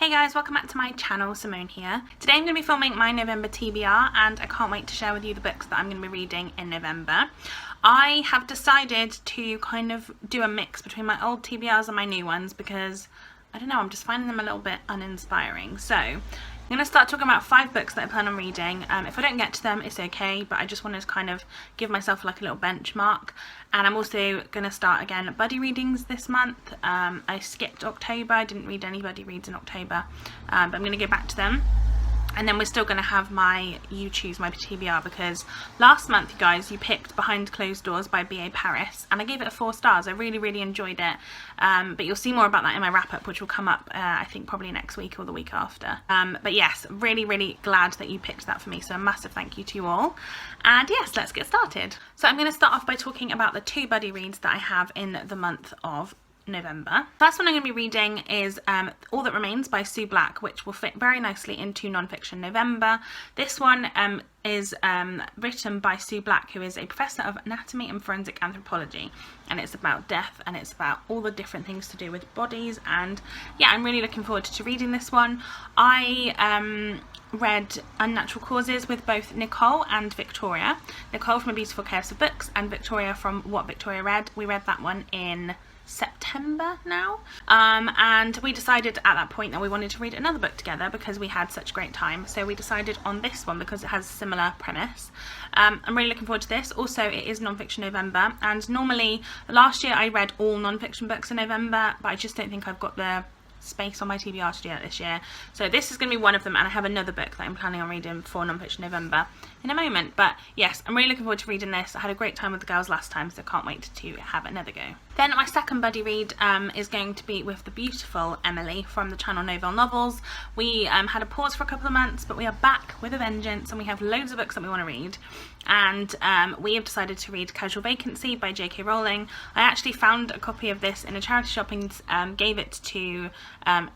Hey guys, welcome back to my channel. Simone here. Today I'm going to be filming my November TBR and I can't wait to share with you the books that I'm going to be reading in November. I have decided to kind of do a mix between my old TBRs and my new ones because, I don't know, I'm just finding them a little bit uninspiring. So I'm going to start talking about 5 books that I plan on reading. If I don't get to them, it's okay, but I just wanted to kind of give myself like a little benchmark. And I'm also going to start again buddy readings this month. I skipped October, I didn't read any buddy reads in October, but I'm going to go back to them. And then we're still going to have my You Choose My TBR because last month, you guys, you picked Behind Closed Doors by B.A. Paris and I gave it 4 stars. I really enjoyed it. But you'll see more about that in my wrap-up, which will come up, I think, probably next week or the week after. But yes, really glad that you picked that for me. So a massive thank you to you all. And yes, let's get started. So I'm going to start off by talking about the 2 buddy reads that I have in the month of November. First one I'm going to be reading is All That Remains by Sue Black, which will fit very nicely into non-fiction November. This one is written by Sue Black, who is a professor of anatomy and forensic anthropology, and it's about death and it's about all the different things to do with bodies. And yeah, I'm really looking forward to reading this one. I read Unnatural Causes with both Nicole and Victoria. Nicole from A Beautiful Chaos of Books and Victoria from What Victoria Read. We read that one in September now, and we decided at that point that we wanted to read another book together because we had such a great time, so we decided on this one because it has a similar premise. I'm really looking forward to this. Also, it is non-fiction November, and normally last year I read all non-fiction books in November, but I just don't think I've got the space on my TBR to do that this year. So this is going to be one of them, and I have another book that I'm planning on reading for non-fiction November in a moment. But yes, I'm really looking forward to reading this. I had a great time with the girls last time, so I can't wait to have another go. Then my second buddy read is going to be with the beautiful Emily from the channel Novel Novels. We had a pause for a couple of months, but we are back with a vengeance and we have loads of books that we want to read. And we have decided to read Casual Vacancy by J.K. Rowling. I actually found a copy of this in a charity shop and gave it to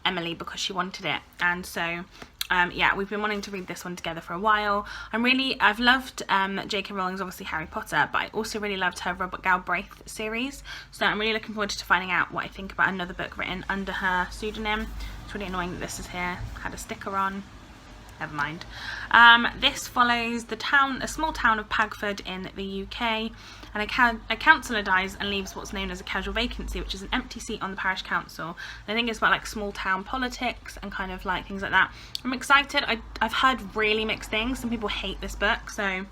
Emily because she wanted it, and so yeah, we've been wanting to read this one together for a while. I've loved J.K. Rowling's obviously Harry Potter, but I also really loved her Robert Galbraith series, so I'm really looking forward to finding out what I think about another book written under her pseudonym. It's really annoying that this is here, had a sticker on. Never mind. This follows a small town of Pagford in the UK, and a councillor dies and leaves what's known as a casual vacancy, which is an empty seat on the parish council. And I think it's about like small town politics and kind of like things like that. I'm excited. I've heard really mixed things. Some people hate this book, so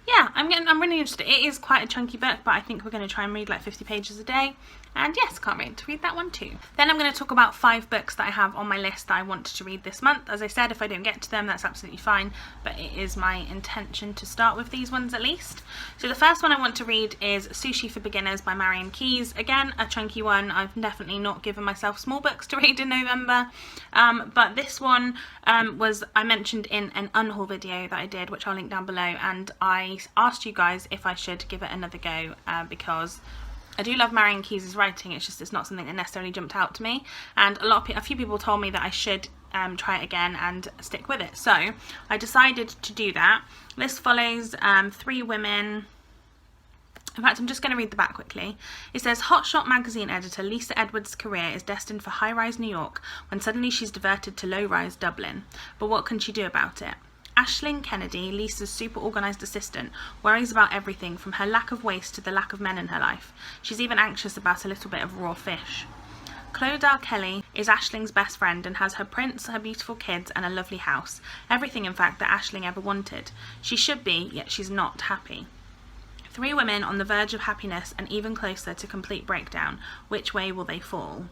yeah, I'm really interested. It is quite a chunky book, but I think we're going to try and read like 50 pages a day. And yes, can't wait to read that one too. Then I'm going to talk about 5 books that I have on my list that I wanted to read this month. As I said, if I don't get to them, that's absolutely fine, but it is my intention to start with these ones at least. So the first one I want to read is Sushi for Beginners by Marian Keyes. Again, a chunky one. I've definitely not given myself small books to read in November, but this one I mentioned in an unhaul video that I did, which I'll link down below, and I asked you guys if I should give it another go because I do love Marian Keyes' writing. It's not something that necessarily jumped out to me, and a few people told me that I should try it again and stick with it, so I decided to do that. This follows 3 women. In fact, I'm just going to read the back quickly. It says, Hotshot magazine editor Lisa Edwards' career is destined for high-rise New York when suddenly she's diverted to low-rise Dublin. But what can she do about it? Aisling Kennedy, Lisa's super organised assistant, worries about everything from her lack of waste to the lack of men in her life. She's even anxious about a little bit of raw fish. Clodagh Kelly is Aisling's best friend and has her prince, her beautiful kids and a lovely house. Everything, in fact, that Aisling ever wanted. She should be, yet she's not happy. 3 women on the verge of happiness and even closer to complete breakdown. Which way will they fall?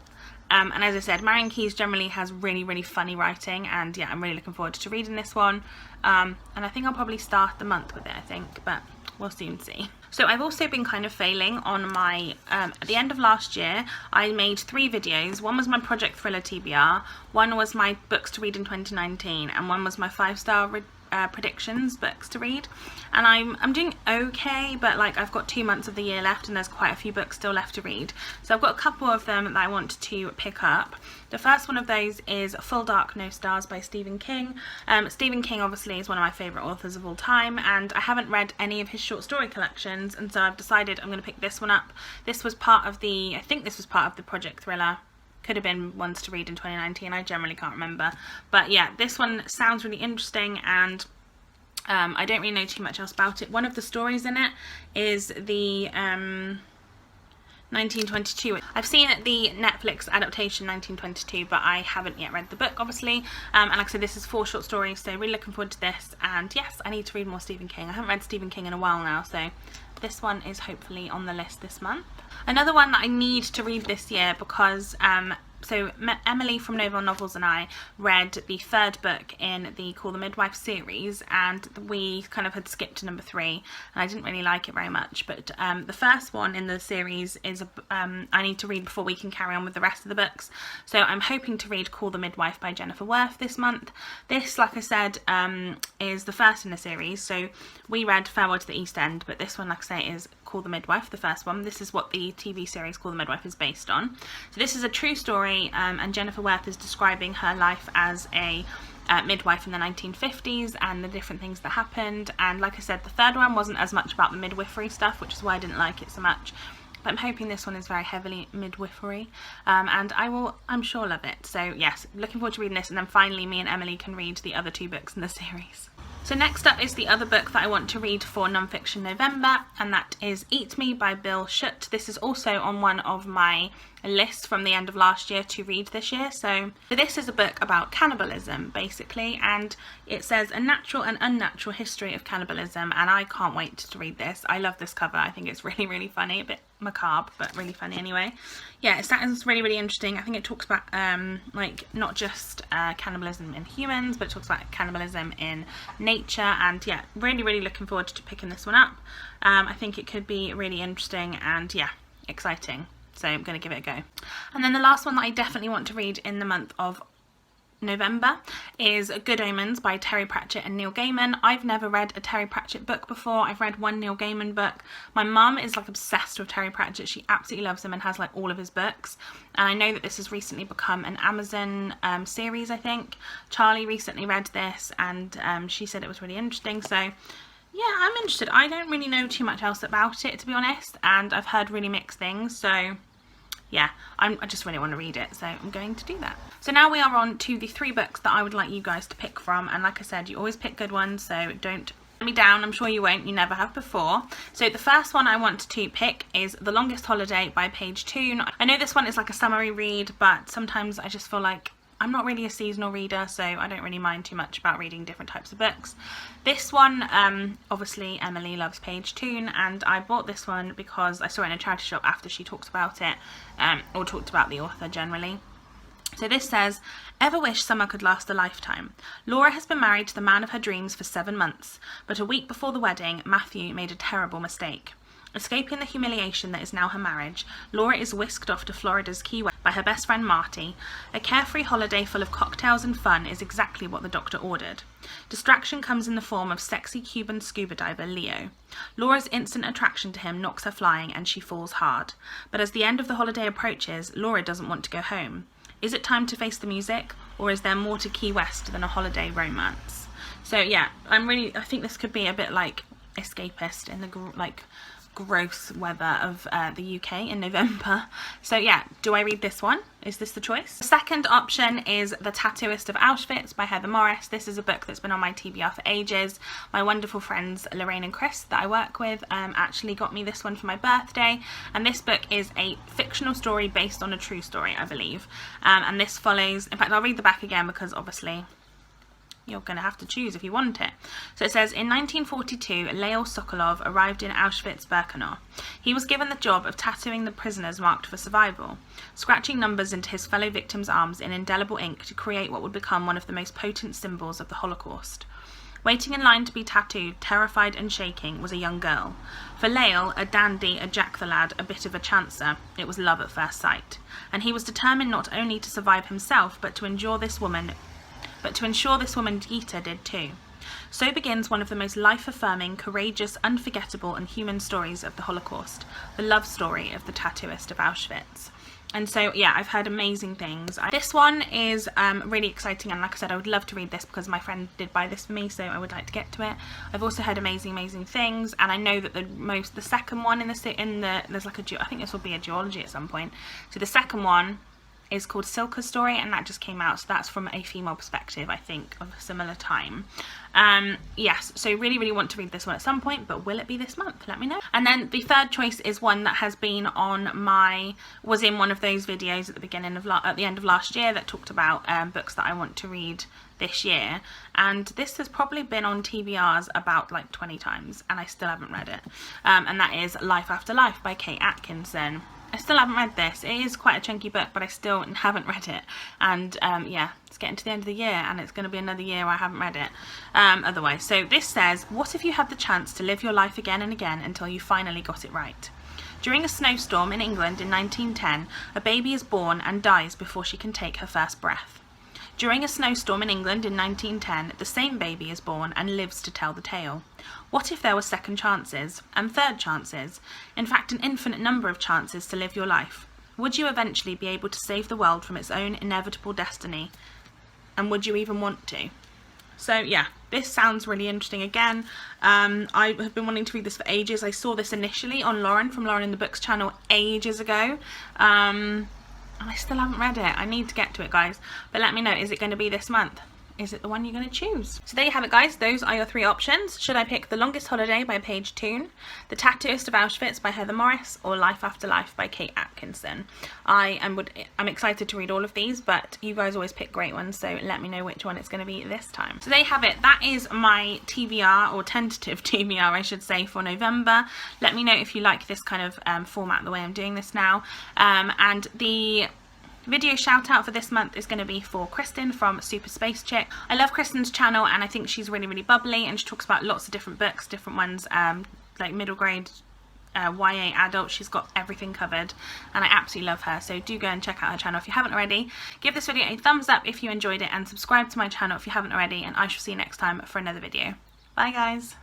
And as I said, Marian Keyes generally has really funny writing, and yeah, I'm really looking forward to reading this one. And I think I'll probably start the month with it, I think, but we'll soon see. So I've also been kind of failing on my, at the end of last year, I made 3 videos. One was my Project Thriller TBR, one was my books to read in 2019, and one was my 5-star predictions books to read. And I'm doing okay, but like I've got 2 months of the year left and there's quite a few books still left to read, so I've got a couple of them that I want to pick up. The first one of those is Full Dark No Stars by Stephen King. Stephen King obviously is one of my favourite authors of all time, and I haven't read any of his short story collections, and so I've decided I'm going to pick this one up. This was part of the, I think this was part of the Project Thriller could have been ones to read in 2019. I generally can't remember. But yeah, this one sounds really interesting, and I don't really know too much else about it. One of the stories in it is the 1922. I've seen the Netflix adaptation 1922, but I haven't yet read the book, obviously. And like I said, this is 4 short stories, so really looking forward to this. And yes, I need to read more Stephen King. I haven't read Stephen King in a while now, so this one is hopefully on the list this month. Another one that I need to read this year because so Emily from Novel Novels and I read the 3rd book in the Call the Midwife series, and we kind of had skipped to number 3, and I didn't really like it very much. But the first one in the series is I need to read before we can carry on with the rest of the books. So I'm hoping to read Call the Midwife by Jennifer Worth this month. This, like I said, is the first in the series. So we read Farewell to the East End, but this one, like I say, is Call the Midwife, the first one. This is what the TV series Call the Midwife is based on. So this is a true story, and Jennifer Worth is describing her life as a midwife in the 1950s and the different things that happened. And like I said, the 3rd one wasn't as much about the midwifery stuff, which is why I didn't like it so much. But I'm hoping this one is very heavily midwifery, and I'm sure love it. So yes, looking forward to reading this, and then finally me and Emily can read the other 2 books in the series. So next up is the other book that I want to read for non-fiction November, and that is Eat Me by Bill Schutt. This is also on one of my lists from the end of last year to read this year. So this is a book about cannibalism, basically, and it says a natural and unnatural history of cannibalism, and I can't wait to read this. I love this cover. I think it's really, really funny, a bit macabre, but really funny anyway. Yeah, it sounds really, really interesting. I think it talks about like not just cannibalism in humans, but it talks about cannibalism in nature, and yeah, really, really looking forward to picking this one up. I think it could be really interesting and yeah, exciting. So I'm going to give it a go. And then the last one that I definitely want to read in the month of November is Good Omens by Terry Pratchett and Neil Gaiman. I've never read a Terry Pratchett book before. I've read one Neil Gaiman book. My mum is like obsessed with Terry Pratchett. She absolutely loves him and has like all of his books. And I know that this has recently become an Amazon series, I think. Charlie recently read this, and she said it was really interesting. So yeah, I'm interested. I don't really know too much else about it, to be honest, and I've heard really mixed things. So yeah, I just really want to read it, so I'm going to do that. So now we are on to the 3 books that I would like you guys to pick from, and like I said, you always pick good ones, so don't let me down. I'm sure you won't, you never have before. So the first one I want to pick is The Longest Holiday by Paige Toon. I know this one is like a summary read, but sometimes I just feel like I'm not really a seasonal reader, so I don't really mind too much about reading different types of books. This one, obviously Emily loves Paige Toon, and I bought this one because I saw it in a charity shop after she talked about it, or talked about the author generally. So this says, ever wish summer could last a lifetime? Laura has been married to the man of her dreams for 7 months, but a week before the wedding, Matthew made a terrible mistake. Escaping the humiliation that is now her marriage, Laura is whisked off to Florida's Key West by her best friend Marty. A carefree holiday full of cocktails and fun is exactly what the doctor ordered. Distraction comes in the form of sexy Cuban scuba diver Leo. Laura's instant attraction to him knocks her flying, and she falls hard. But as the end of the holiday approaches, Laura doesn't want to go home. Is it time to face the music, or is there more to Key West than a holiday romance? So yeah, I think this could be a bit like escapist in the gross weather of the UK in November. So yeah, do I read this one? Is this the choice? The second option is The Tattooist of Auschwitz by Heather Morris. This is a book that's been on my TBR for ages. My wonderful friends Lorraine and Chris that I work with actually got me this one for my birthday, and this book is a fictional story based on a true story, I believe, and this follows, in fact I'll read the back again because obviously you're going to have to choose if you want it. So it says, in 1942, Leo Sokolov arrived in Auschwitz-Birkenau. He was given the job of tattooing the prisoners marked for survival, scratching numbers into his fellow victims' arms in indelible ink to create what would become one of the most potent symbols of the Holocaust. Waiting in line to be tattooed, terrified and shaking, was a young girl. For Leo, a dandy, a Jack-the-lad, a bit of a chancer, it was love at first sight. And he was determined not only to survive himself, but to ensure this woman Gita did too. So begins one of the most life-affirming, courageous, unforgettable and human stories of the Holocaust, the love story of the Tattooist of Auschwitz. And so yeah, I've heard amazing things. This one is really exciting, and like I said, I would love to read this because my friend did buy this for me, so I would like to get to it. I've also heard amazing things, and I know that the second one there's like I think this will be a duology at some point. So the second one is called Silka's Story, and that just came out, so that's from a female perspective, I think, of a similar time. Yes, so really want to read this one at some point, but will it be this month? Let me know. And then the third choice is one that has been was in one of those videos at the end of last year that talked about books that I want to read this year, and this has probably been on TBRs about like 20 times and I still haven't read it, and that is Life After Life by Kate Atkinson. I still haven't read this. It is quite a chunky book, but I still haven't read it, and yeah, it's getting to the end of the year and it's going to be another year where I haven't read it otherwise. So this says, what if you had the chance to live your life again and again until you finally got it right? During a snowstorm in England in 1910, a baby is born and dies before she can take her first breath. During a snowstorm in England in 1910, the same baby is born and lives to tell the tale. What if there were second chances and third chances, in fact an infinite number of chances to live your life? Would you eventually be able to save the world from its own inevitable destiny? And would you even want to? So yeah, this sounds really interesting again. I have been wanting to read this for ages. I saw this initially on from Lauren in the Books channel ages ago. And I still haven't read it. I need to get to it, guys. But let me know, is it going to be this month? Is it the one you're going to choose? So there you have it, guys. Those are your three options. Should I pick The Longest Holiday by Paige Toon, The Tattooist of Auschwitz by Heather Morris, or Life After Life by Kate Atkinson? I'm excited to read all of these, but you guys always pick great ones, so let me know which one it's going to be this time. So there you have it. That is my TBR, or tentative TBR, I should say, for November. Let me know if you like this kind of format, the way I'm doing this now. And the video shout out for this month is going to be for Kristen from Super Space Chick. I love Kristen's channel and I think she's really bubbly, and she talks about lots of different books, different ones, like middle grade, YA, adult. She's got everything covered and I absolutely love her, so do go and check out her channel if you haven't already. Give this video a thumbs up if you enjoyed it and subscribe to my channel if you haven't already, and I shall see you next time for another video. Bye guys.